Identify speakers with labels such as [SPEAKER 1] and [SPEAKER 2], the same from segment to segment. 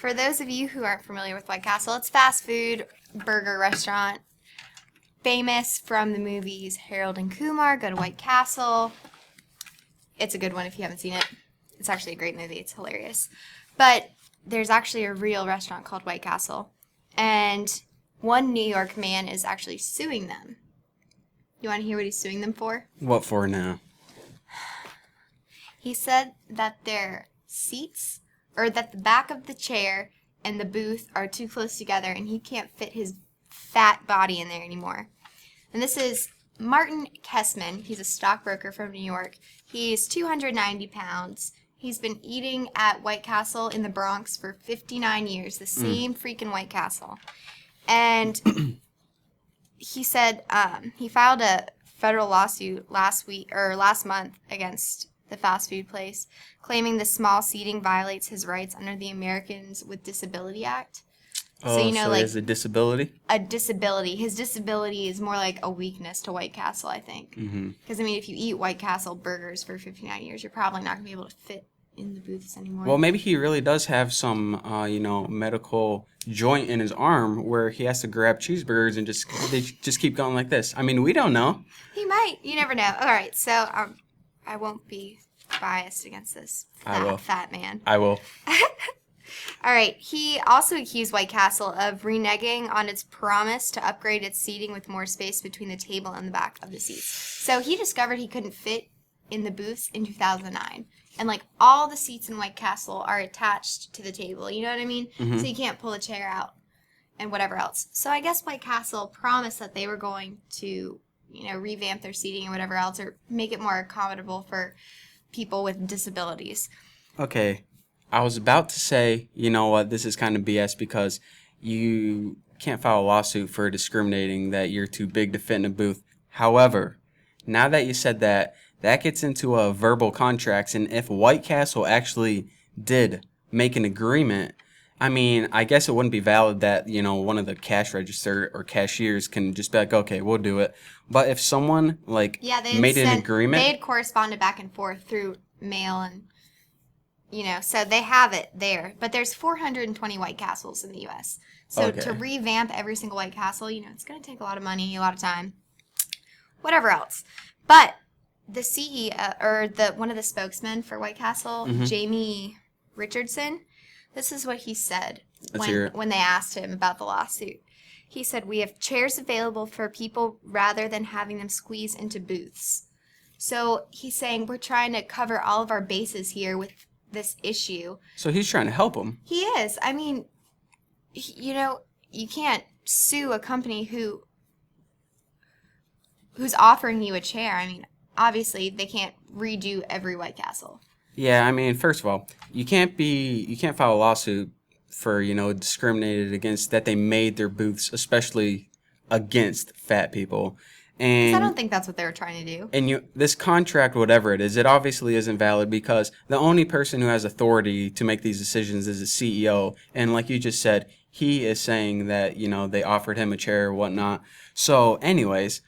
[SPEAKER 1] for those of you who aren't familiar with White Castle, it's a fast food burger restaurant. Famous from the movies Harold and Kumar, Go to White Castle. It's a good one if you haven't seen it. It's actually a great movie. It's hilarious. But there's actually a real restaurant called White Castle. And one New York man is actually suing them. You want to hear what he's suing them for?
[SPEAKER 2] What for now?
[SPEAKER 1] He said that their seats, or that the back of the chair and the booth are too close together and he can't fit his fat body in there anymore. And this is Martin Kessman. He's a stockbroker from New York. He's 290 pounds. He's been eating at White Castle in the Bronx for 59 years, the same freaking White Castle. And he said he filed a federal lawsuit last month against the fast food place, claiming the small seating violates his rights under the Americans with Disability Act.
[SPEAKER 2] Oh, so, like, he has a disability?
[SPEAKER 1] A disability. His disability is more like a weakness to White Castle, I think. Because, I mean, if you eat White Castle burgers for 59 years, you're probably not going to be able to fit in the booths anymore.
[SPEAKER 2] Well, maybe he really does have some, medical joint in his arm where he has to grab cheeseburgers and they just keep going like this. I mean, we don't know.
[SPEAKER 1] He might. You never know. All right, so I won't be biased against this fat man.
[SPEAKER 2] I will.
[SPEAKER 1] All right. He also accused White Castle of reneging on its promise to upgrade its seating with more space between the table and the back of the seats. So he discovered he couldn't fit in the booths in 2009. And, like, all the seats in White Castle are attached to the table. You know what I mean? So you can't pull a chair out and whatever else. So I guess White Castle promised that they were going to, revamp their seating or whatever else, or make it more accommodable for people with disabilities.
[SPEAKER 2] Okay. I was about to say, you know what, this is kind of BS because you can't file a lawsuit for discriminating that you're too big to fit in a booth. However, now that you said that, that gets into verbal contracts, and if White Castle actually did make an agreement, I mean, I guess it wouldn't be valid that, one of the cash register or cashiers can just be like, okay, we'll do it. But if someone, made an agreement...
[SPEAKER 1] They had corresponded back and forth through mail and... so they have it there. But there's 420 White Castles in the U.S. So to revamp every single White Castle, it's going to take a lot of money, a lot of time, whatever else. But the CEO, or one of the spokesmen for White Castle, Jamie Richardson, this is what he said when they asked him about the lawsuit. He said, "We have chairs available for people rather than having them squeeze into booths." So he's saying we're trying to cover all of our bases here with this issue.
[SPEAKER 2] So he's trying to help them.
[SPEAKER 1] He is. I mean, you can't sue a company who's offering you a chair. I mean, obviously they can't redo every White Castle.
[SPEAKER 2] Yeah, I mean, first of all, you can't file a lawsuit for, discriminated against that they made their booths, especially against fat people. And
[SPEAKER 1] I don't think that's what they were trying to do.
[SPEAKER 2] And this contract, whatever it is, it obviously isn't valid because the only person who has authority to make these decisions is the CEO. And like you just said, he is saying that, they offered him a chair or whatnot. So anyways,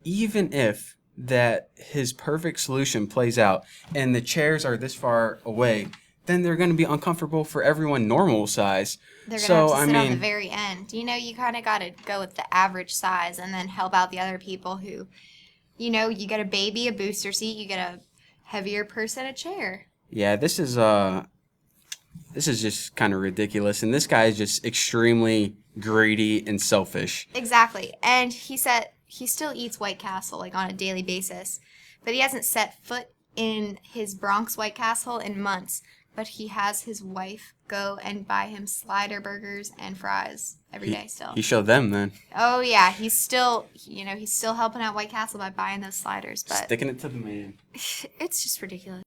[SPEAKER 2] even if that his perfect solution plays out and the chairs are this far away, then they're going to be uncomfortable for everyone normal size.
[SPEAKER 1] They're going to have to sit on the very end. You kind of got to go with the average size and then help out the other people who, you get a baby, a booster seat, you get a heavier person, a chair.
[SPEAKER 2] Yeah, this is just kind of ridiculous. And this guy is just extremely greedy and selfish.
[SPEAKER 1] Exactly. And he said he still eats White Castle, on a daily basis. But he hasn't set foot in his Bronx White Castle in months. But he has his wife go and buy him slider burgers and fries every day still.
[SPEAKER 2] He showed them then.
[SPEAKER 1] Oh, yeah. He's still helping out White Castle by buying those sliders. But
[SPEAKER 2] sticking it to the man.
[SPEAKER 1] It's just ridiculous.